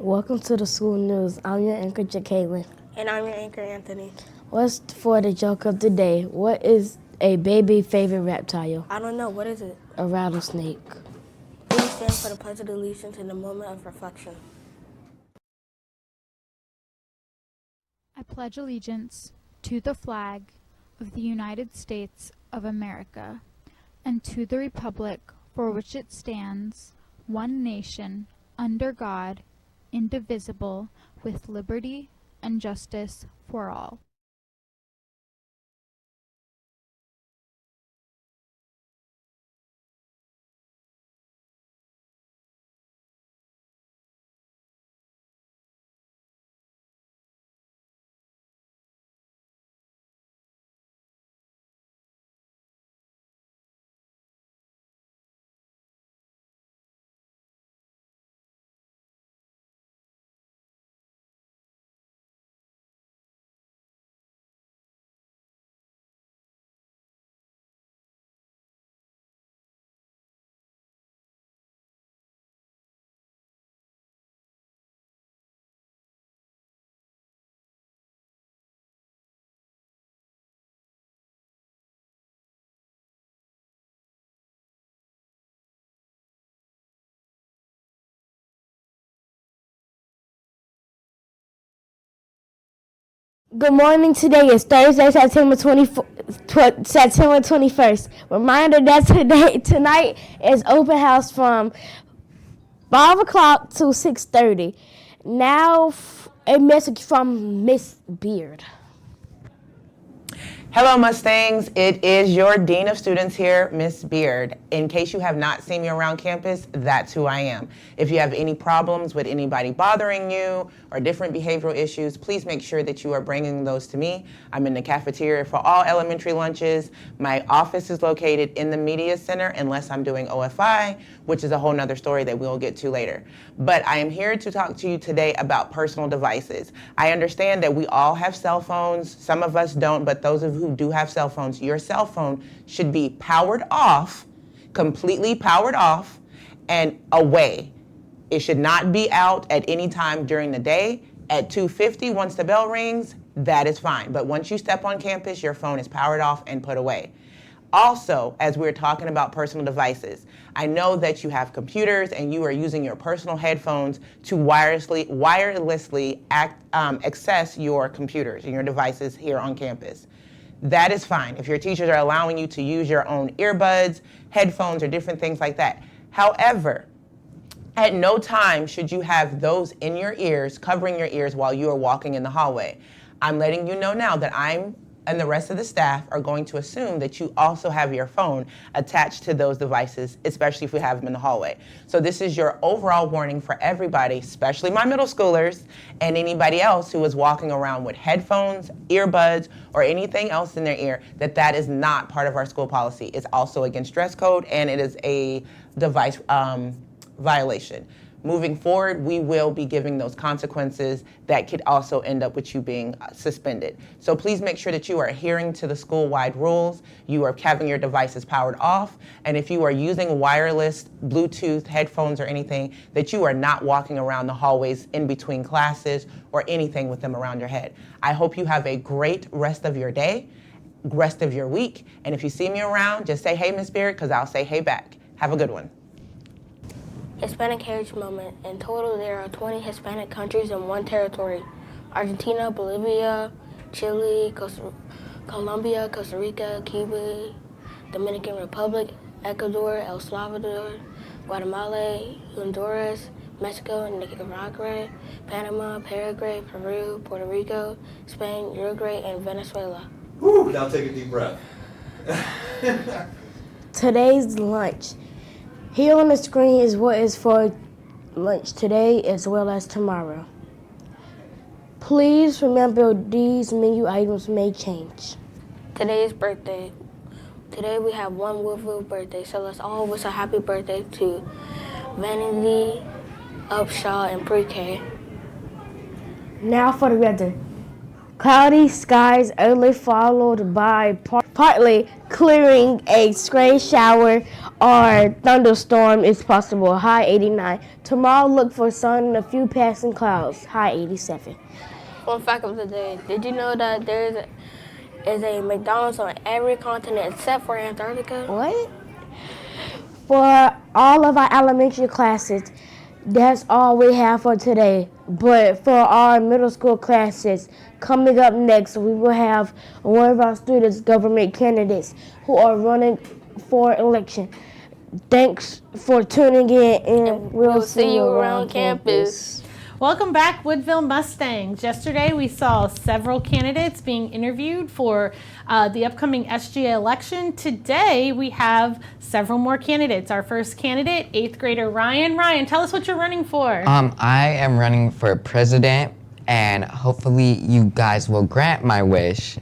Welcome to the school news. I'm your anchor, Jacqueline. And I'm your anchor, Anthony. What's for the joke of the day? What is a baby favorite reptile? I don't know. What is it? A rattlesnake. Please stand for the Pledge of Allegiance in the moment of reflection. I pledge allegiance to the flag of the United States of America and to the republic for which it stands, one nation, under God, indivisible, with liberty and justice for all. Good morning. Today is Thursday, September 21st. Reminder that tonight is open house from 5 o'clock to 6:30. Now, a message from Miss Beard. Hello, Mustangs. It is your Dean of Students here, Miss Beard. In case you have not seen me around campus, that's who I am. If you have any problems with anybody bothering you or different behavioral issues, please make sure that you are bringing those to me. I'm in the cafeteria for all elementary lunches. My office is located in the media center unless I'm doing OFI, which is a whole nother story that we'll get to later. But I am here to talk to you today about personal devices. I understand that we all have cell phones. Some of us don't, but those of who do have cell phones, your cell phone should be powered off, completely powered off and away. It should not be out at any time during the day. At 2:50, once the bell rings, that is fine. But once you step on campus, your phone is powered off and put away. Also, as we're talking about personal devices, I know that you have computers and you are using your personal headphones to wirelessly access your computers and your devices here on campus. That is fine if your teachers are allowing you to use your own earbuds, headphones, or different things like that. However, at no time should you have those in your ears, covering your ears while you are walking in the hallway. I'm letting you know now that I'm and the rest of the staff are going to assume that you also have your phone attached to those devices, especially if we have them in the hallway. So this is your overall warning for everybody, especially my middle schoolers and anybody else who is walking around with headphones, earbuds, or anything else in their ear, that is not part of our school policy. It's also against dress code and it is a device violation. Moving forward, we will be giving those consequences that could also end up with you being suspended. So please make sure that you are adhering to the school-wide rules. You are having your devices powered off. And if you are using wireless, Bluetooth, headphones, or anything, that you are not walking around the hallways in between classes or anything with them around your head. I hope you have a great rest of your day, rest of your week. And if you see me around, just say, hey, Miss Beard, because I'll say, hey, back. Have a good one. Hispanic Heritage Moment. In total, there are 20 Hispanic countries in one territory: Argentina, Bolivia, Chile, Colombia, Costa Rica, Cuba, Dominican Republic, Ecuador, El Salvador, Guatemala, Honduras, Mexico, Nicaragua, Panama, Paraguay, Peru, Puerto Rico, Spain, Uruguay, and Venezuela. Woo! Now take a deep breath. Today's lunch. Here on the screen is what is for lunch today as well as tomorrow. Please remember these menu items may change. Today's birthday. Today we have one Woodville birthday, so let's all wish a happy birthday to Vanity Upshaw in pre-K. Now for the weather. Cloudy skies early followed by partly clearing, a stray shower or thunderstorm is possible, high 89. Tomorrow, look for sun and a few passing clouds, high 87. Fun fact of the day, did you know that there is a McDonald's on every continent except for Antarctica? What? For all of our elementary classes, that's all we have for today. But for our middle school classes, coming up next, we will have one of our students, government candidates, who are running for election. Thanks for tuning in, and we'll see you around campus. Welcome back, Woodville Mustangs. Yesterday we saw several candidates being interviewed for the upcoming SGA election. Today we have several more candidates. Our first candidate, 8th grader Ryan. Ryan, tell us what you're running for. I am running for president, and hopefully you guys will grant my wish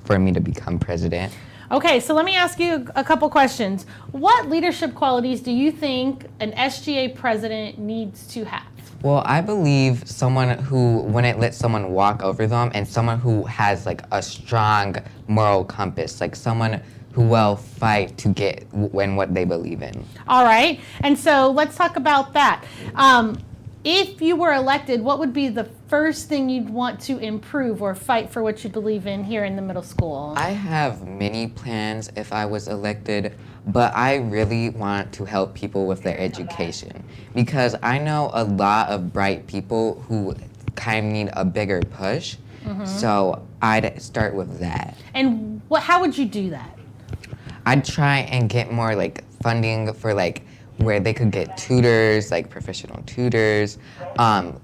for me to become president. Okay, so let me ask you a couple questions. What leadership qualities do you think an SGA president needs to have? Well, I believe someone who wouldn't let someone walk over them, and someone who has like a strong moral compass, like someone who will fight to get what they believe in. All right, and so let's talk about that. If you were elected, what would be the first thing you'd want to improve or fight for what you believe in here in the middle school? I have many plans if I was elected, but I really want to help people with their education, because I know a lot of bright people who kind of need a bigger push. So I'd start with that. And how would you do that? I'd try and get more like funding for like where they could get tutors, like professional tutors,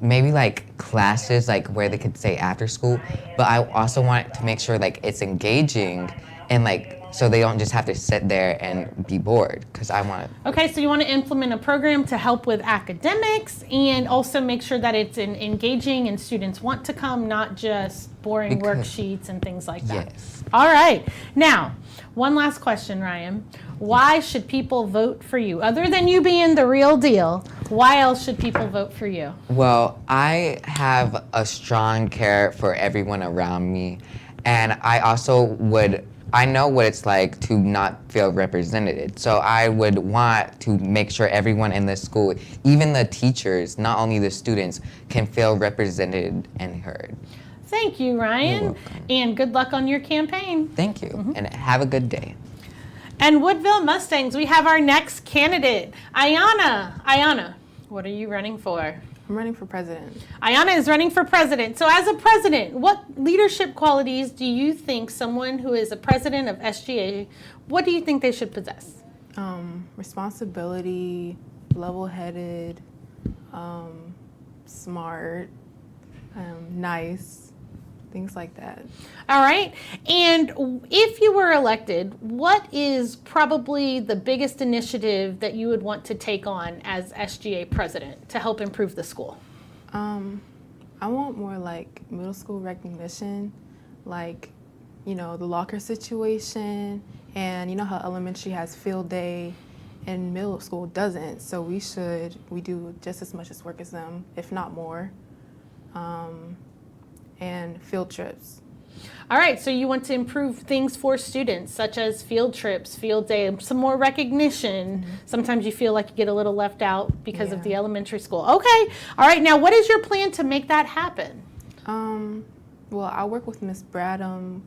maybe like classes like where they could stay after school. But I also want to make sure like it's engaging and like so they don't just have to sit there and be bored, because I want to. Okay, so you want to implement a program to help with academics and also make sure that it's engaging and students want to come, not just boring worksheets and things like that. Yes. All right. Now, one last question, Ryan. Why should people vote for you? Other than you being the real deal, why else should people vote for you? Well, I have a strong care for everyone around me, and I know what it's like to not feel represented. So I would want to make sure everyone in the school, even the teachers, not only the students, can feel represented and heard. Thank you, Ryan. And good luck on your campaign. Thank you, and have a good day. And Woodville Mustangs, we have our next candidate, Ayana. Ayana, what are you running for? I'm running for president. Ayana is running for president. So as a president, what leadership qualities do you think someone who is a president of SGA, what do you think they should possess? Responsibility, level-headed, smart, nice, things like that. All right. And if you were elected, what is probably the biggest initiative that you would want to take on as SGA president to help improve the school? I want more like middle school recognition, like, the locker situation, and you know how elementary has field day and middle school doesn't, so we do just as much as work as them, if not more. And field trips. All right, so you want to improve things for students, such as field trips, field day, some more recognition. Sometimes you feel like you get a little left out because of the elementary school. Okay, all right, now what is your plan to make that happen? Well, I'll work with Miss Bradham,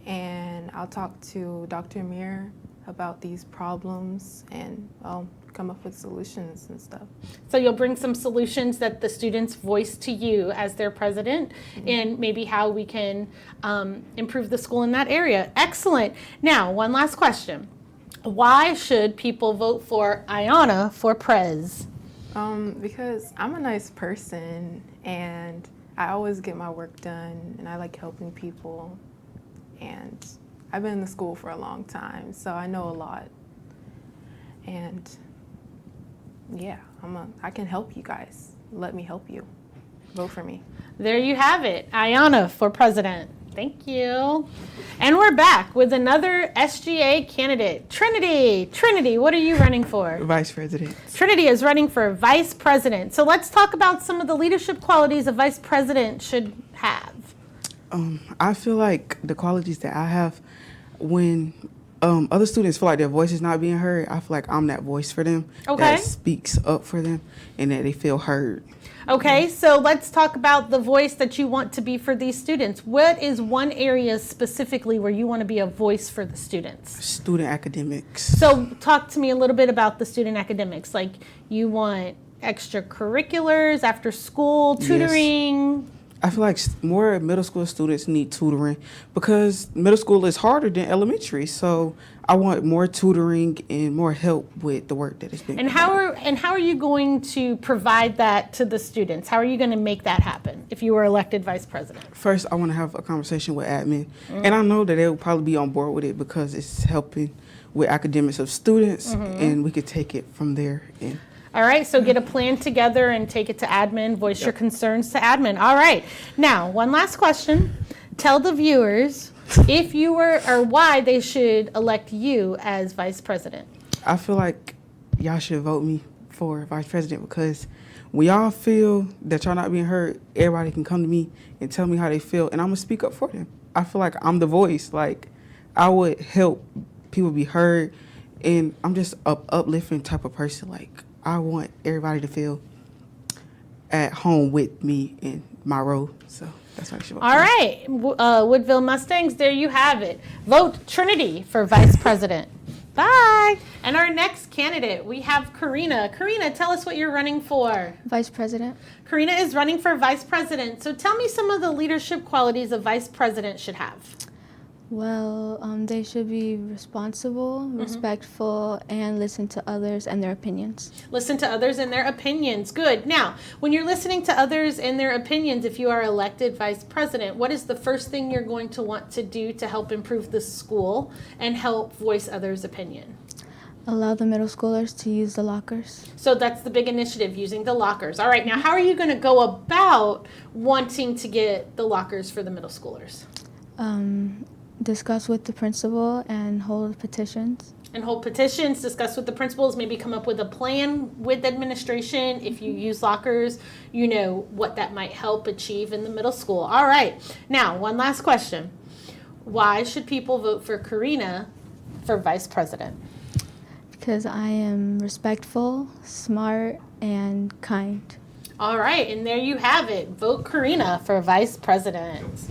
and I'll talk to Dr. Amir about these problems, and I'll come up with solutions and stuff. So you'll bring some solutions that the students voice to you as their president, and maybe how we can improve the school in that area. Excellent. Now, one last question. Why should people vote for Ayana for Prez? Because I'm a nice person, and I always get my work done, and I like helping people, and I've been in the school for a long time, so I know a lot. And yeah, I can help you guys. Let me help you. Vote for me. There you have it. Ayana for president. Thank you. And we're back with another SGA candidate, Trinity. Trinity, what are you running for? Vice President. Trinity is running for vice president. So let's talk about some of the leadership qualities a vice president should have. I feel like the qualities that I have when Other students feel like their voice is not being heard. I feel like I'm that voice for them Okay. that speaks up for them and that they feel heard. Okay, so let's talk about the voice that you want to be for these students. What is one area specifically where you want to be a voice for the students? Student academics. So talk to me a little bit about the student academics. Like, you want extracurriculars, after school, tutoring? I feel like more middle school students need tutoring because middle school is harder than elementary. So I want more tutoring and more help with the work that is being And how are you going to provide that to the students? How are you going to make that happen if you were elected vice president? First, I want to have a conversation with admin. And I know that they'll probably be on board with it because it's helping with academics of students and we could take it from there. And all right, so get a plan together and take it to admin, voice your concerns to admin. All right, now, one last question. Tell the viewers if you were, or why they should elect you as vice president. I feel like y'all should vote me for vice president because when y'all feel that y'all not being heard, everybody can come to me and tell me how they feel, and I'm going to speak up for them. I feel like I'm the voice. Like, I would help people be heard, and I'm just an uplifting type of person. Like, I want everybody to feel at home with me in my role. So that's why I should vote. All right, Woodville Mustangs, there you have it. Vote Trinity for vice president. Bye. And our next candidate, we have Karina. Karina, tell us what you're running for. Vice president. Karina is running for vice president. So tell me some of the leadership qualities a vice president should have. Well, they should be responsible, respectful, and listen to others and their opinions. Listen to others and their opinions. Good. Now, when you're listening to others and their opinions, if you are elected vice president, what is the first thing you're going to want to do to help improve the school and help voice others' opinion? Allow the middle schoolers to use the lockers. So that's the big initiative, using the lockers. All right, now how are you going to go about wanting to get the lockers for the middle schoolers? Discuss with the principal and hold petitions. And hold petitions, discuss with the principals, maybe come up with a plan with administration. If you use lockers, you know what that might help achieve in the middle school. All right, now one last question. Why should people vote for Karina for vice president? Because I am respectful, smart, and kind. All right, and there you have it. Vote Karina for vice president.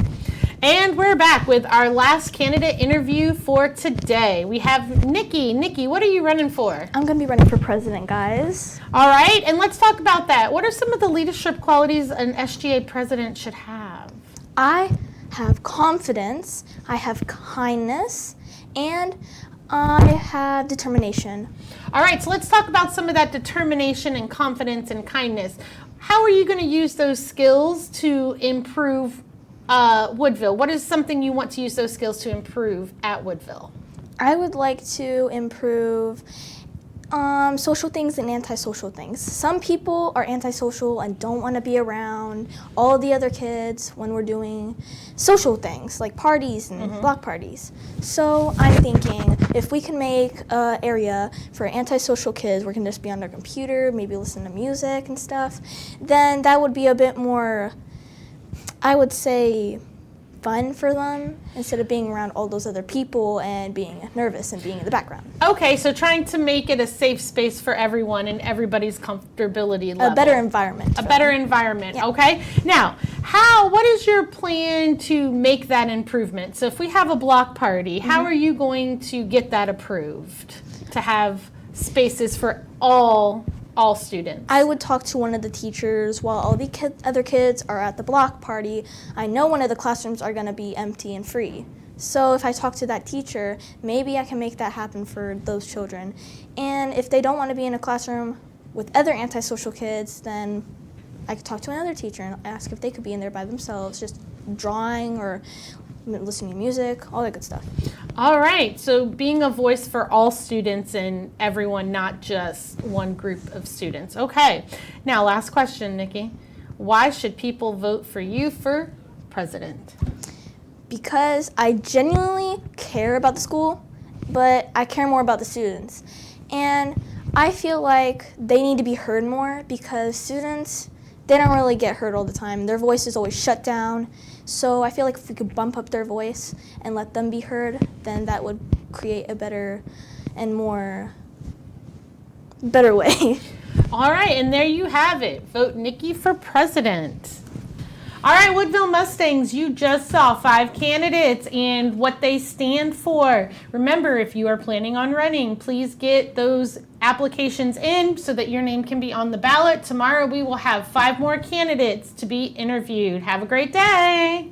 And we're back with our last candidate interview for today. We have Nikki. Nikki, what are you running for? I'm going to be running for president, guys. All right, and let's talk about that. What are some of the leadership qualities an SGA president should have? I have confidence, I have kindness, and I have determination. All right, so let's talk about some of that determination and confidence and kindness. How are you going to use those skills to improve Woodville? What is something you want to use those skills to improve at Woodville? I would like to improve social things and antisocial things. Some people are antisocial and don't want to be around all the other kids when we're doing social things like parties and block parties. So I'm thinking if we can make an area for antisocial kids where we can just be on their computer, maybe listen to music and stuff, then that would be a bit more, I would say, fun for them instead of being around all those other people and being nervous and being in the background. Okay, so trying to make it a safe space for everyone and everybody's comfortability level. A better environment. A better environment, Yeah. Okay. Now, what is your plan to make that improvement? So if we have a block party, how are you going to get that approved to have spaces for all students? I would talk to one of the teachers while all the other kids are at the block party. I know one of the classrooms are going to be empty and free. So if I talk to that teacher, maybe I can make that happen for those children. And if they don't want to be in a classroom with other antisocial kids, then I could talk to another teacher and ask if they could be in there by themselves, just drawing or listening to music, all that good stuff. All right, so being a voice for all students and everyone, not just one group of students. Okay, now last question, Nikki. Why should people vote for you for president? Because I genuinely care about the school, but I care more about the students. And I feel like they need to be heard more because students, they don't really get heard all the time. Their voice is always shut down. So I feel like if we could bump up their voice and let them be heard, then that would create a better and more better way. All right, and there you have it. Vote Nikki for president. All right, Woodville Mustangs, you just saw 5 candidates and what they stand for. Remember, if you are planning on running, please get those applications in so that your name can be on the ballot. Tomorrow we will have 5 more candidates to be interviewed. Have a great day.